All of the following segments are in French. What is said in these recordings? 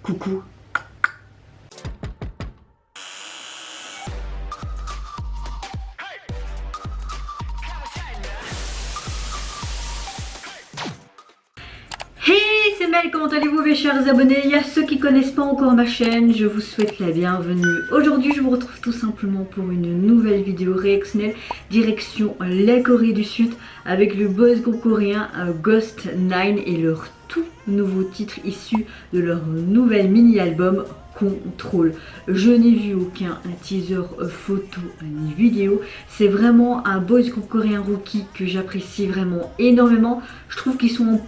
Coucou. Hey, c'est Mel, comment allez-vous mes chers abonnés? Il y a ceux qui connaissent pas encore ma chaîne, je vous souhaite la bienvenue. Aujourd'hui je vous retrouve tout simplement pour une nouvelle vidéo réactionnelle direction la Corée du Sud avec le boys group coréen Ghost 9 et leur tout nouveau titre issu de leur nouvel mini-album Control. Je n'ai vu aucun teaser photo ni vidéo. C'est vraiment un boys group coréen rookie que j'apprécie vraiment énormément. Je trouve qu'ils sont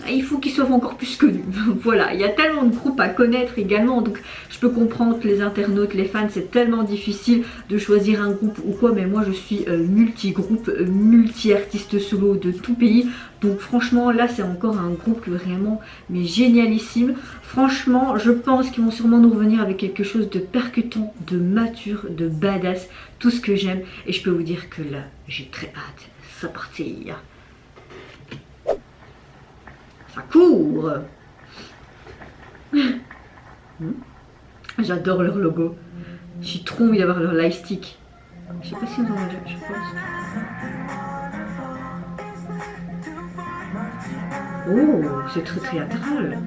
il faut qu'ils soient encore plus connus. Voilà, il y a tellement de groupes à connaître également, donc je peux comprendre que les internautes, les fans, c'est tellement difficile de choisir un groupe ou quoi, mais moi je suis multi-groupe, multi-artiste solo de tout pays, donc franchement là c'est encore un groupe vraiment mais génialissime. Franchement je pense qu'ils vont sûrement nous revenir avec quelque chose de percutant, de mature, de badass, tout ce que j'aime, et je peux vous dire que là j'ai très hâte, ça partir. Ça court. J'adore leur logo. J'ai trop envie d'avoir leur lightstick. Je sais pas si on en a déjà, je pense. Oh, c'est très théâtral.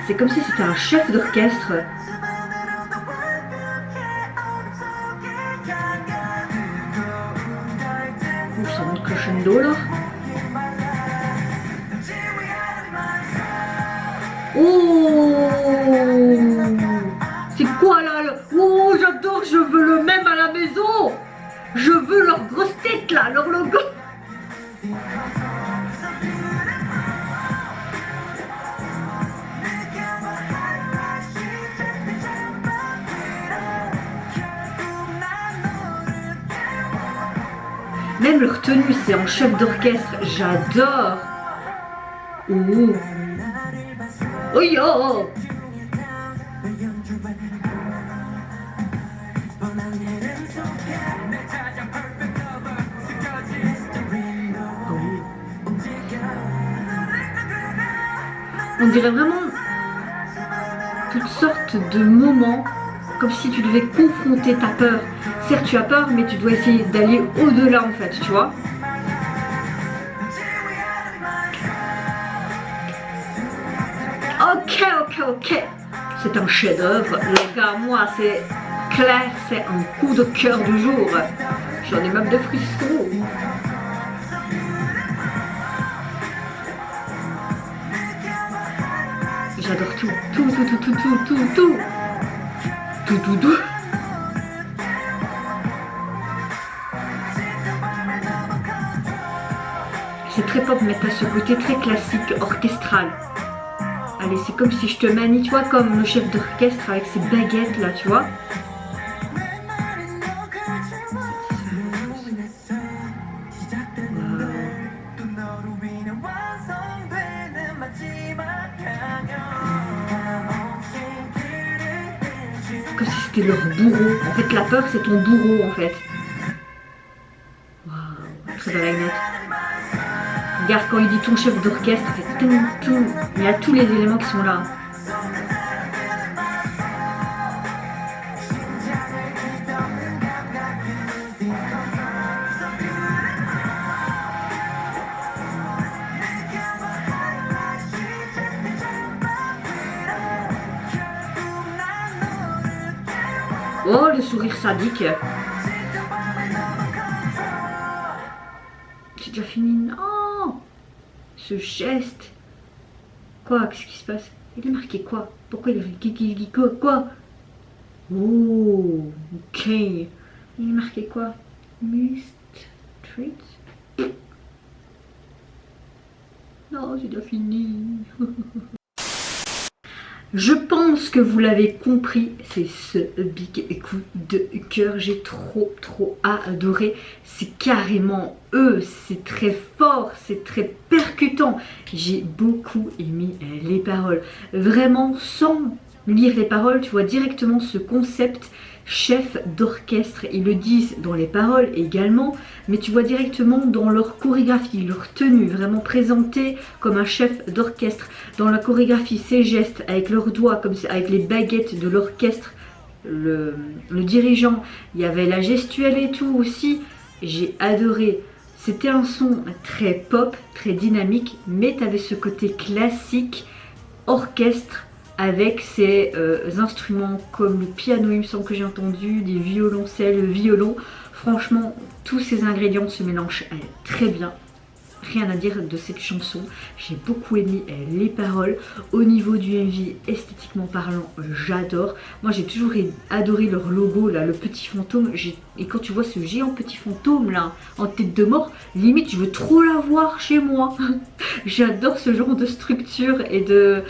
C'est comme si c'était un chef d'orchestre. Oh, ça monte crescendo là. Oh, c'est quoi là oh, j'adore, je veux le même à la maison. Je veux leur grosse tête là, leur logo. Même leur tenue, c'est en chef d'orchestre, j'adore. Oh, oh yo. On dirait vraiment toutes sortes de moments, comme si tu devais confronter ta peur. Certes, tu as peur, mais tu dois essayer d'aller au-delà en fait, tu vois. Ok. C'est un chef-d'œuvre, les gars. Moi, c'est clair, c'est un coup de cœur du jour. J'en ai même de frissons. J'adore tout. Tout. C'est très pop, mais t'as ce côté très classique, orchestral. Allez, c'est comme si je te manie, tu vois, comme le chef d'orchestre avec ses baguettes là, tu vois. Comme si c'était leur bourreau. En fait, la peur, c'est ton bourreau, en fait. Waouh, très belle note. Regarde, quand il dit ton chef d'orchestre, il fait tout. Il y a tous les éléments qui sont là. Oh, le sourire sadique. C'est déjà fini. Non. Ce geste. Quoi? Qu'est-ce qui se passe? Il est marqué quoi? Pourquoi il est quoi? Oh, ok. Il est marqué quoi? Mist Treat? Non, c'est déjà fini. Je pense que vous l'avez compris, c'est ce big coup de cœur. J'ai trop adoré. C'est carrément eux, c'est très fort, c'est très percutant. J'ai beaucoup aimé les paroles. Vraiment, sans lire les paroles, tu vois directement ce concept chef d'orchestre. Ils le disent dans les paroles également, mais tu vois directement dans leur chorégraphie, leur tenue, vraiment présentée comme un chef d'orchestre. Dans la chorégraphie, ses gestes avec leurs doigts, comme avec les baguettes de l'orchestre, le dirigeant, il y avait la gestuelle et tout aussi. J'ai adoré. C'était un son très pop, très dynamique, mais tu avais ce côté classique, orchestre, avec ces instruments comme le piano, il me semble que j'ai entendu, des violoncelles, le violon. Franchement, tous ces ingrédients se mélangent très bien. Rien à dire de cette chanson. J'ai beaucoup aimé les paroles. Au niveau du MV, esthétiquement parlant, j'adore. Moi, j'ai toujours adoré leur logo, là, le petit fantôme. Et quand tu vois ce géant petit fantôme, là, en tête de mort, limite, je veux trop l'avoir chez moi. J'adore ce genre de structure et de...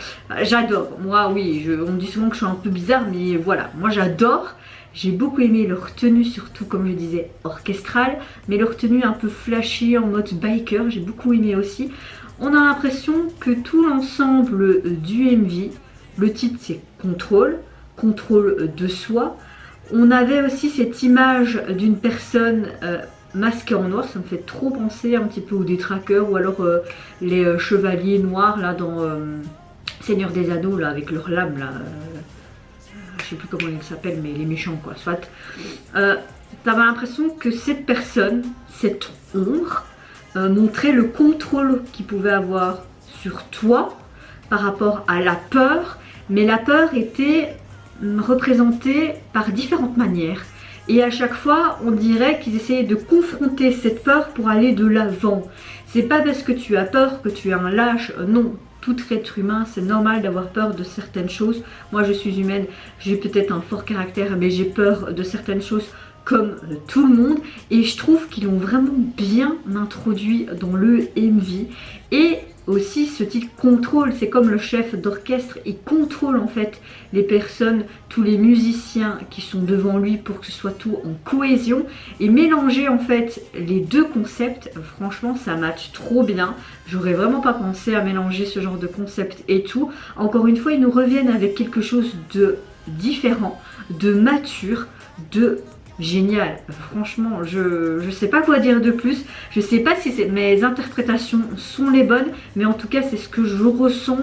J'adore. Moi, oui, on me dit souvent que je suis un peu bizarre, mais voilà. Moi, j'adore. J'ai beaucoup aimé leur tenue, surtout comme je disais, orchestrale, mais leur tenue un peu flashy en mode biker, j'ai beaucoup aimé aussi. On a l'impression que tout l'ensemble du MV, le titre c'est Contrôle, contrôle de soi. On avait aussi cette image d'une personne masquée en noir, ça me fait trop penser un petit peu aux détraqueurs ou alors les chevaliers noirs là dans Seigneur des Anneaux là avec leurs lames là. Je sais plus comment ils s'appellent, mais les méchants quoi, soit. T'avais l'impression que cette personne, cette ombre, montrait le contrôle qu'il pouvait avoir sur toi par rapport à la peur, mais la peur était représentée par différentes manières. Et à chaque fois, on dirait qu'ils essayaient de confronter cette peur pour aller de l'avant. C'est pas parce que tu as peur que tu es un lâche, non. Tout être humain, c'est normal d'avoir peur de certaines choses. Moi, je suis humaine, j'ai peut-être un fort caractère, mais j'ai peur de certaines choses comme tout le monde. Et je trouve qu'ils l'ont vraiment bien introduit dans le MV. Et aussi, ce titre contrôle, c'est comme le chef d'orchestre, il contrôle en fait les personnes, tous les musiciens qui sont devant lui pour que ce soit tout en cohésion. Et mélanger en fait les deux concepts, franchement ça match trop bien. J'aurais vraiment pas pensé à mélanger ce genre de concept et tout. Encore une fois, ils nous reviennent avec quelque chose de différent, de mature, de génial. Franchement, je sais pas quoi dire de plus. Je sais pas si mes interprétations sont les bonnes, mais en tout cas, c'est ce que je ressens,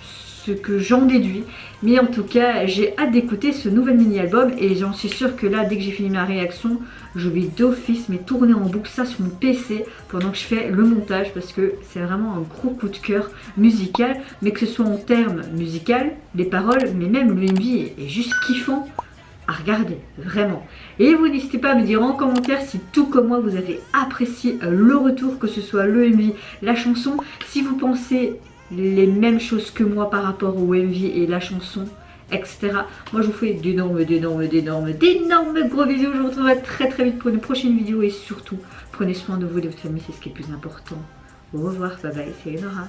ce que j'en déduis. Mais en tout cas, j'ai hâte d'écouter ce nouvel mini-album et j'en suis sûre que là, dès que j'ai fini ma réaction, je vais d'office tourner en boucle ça sur mon PC pendant que je fais le montage parce que c'est vraiment un gros coup de cœur musical, mais que ce soit en termes musical, les paroles, mais même le MV est juste kiffant à regarder, vraiment. Et vous n'hésitez pas à me dire en commentaire si tout comme moi vous avez apprécié le retour, que ce soit le MV, la chanson, si vous pensez les mêmes choses que moi par rapport au MV et la chanson, etc. Moi je vous fais d'énormes gros bisous. Je vous retrouverai très vite pour une prochaine vidéo et surtout prenez soin de vous et de votre famille, c'est ce qui est le plus important. Au revoir, bye bye, c'est Nora.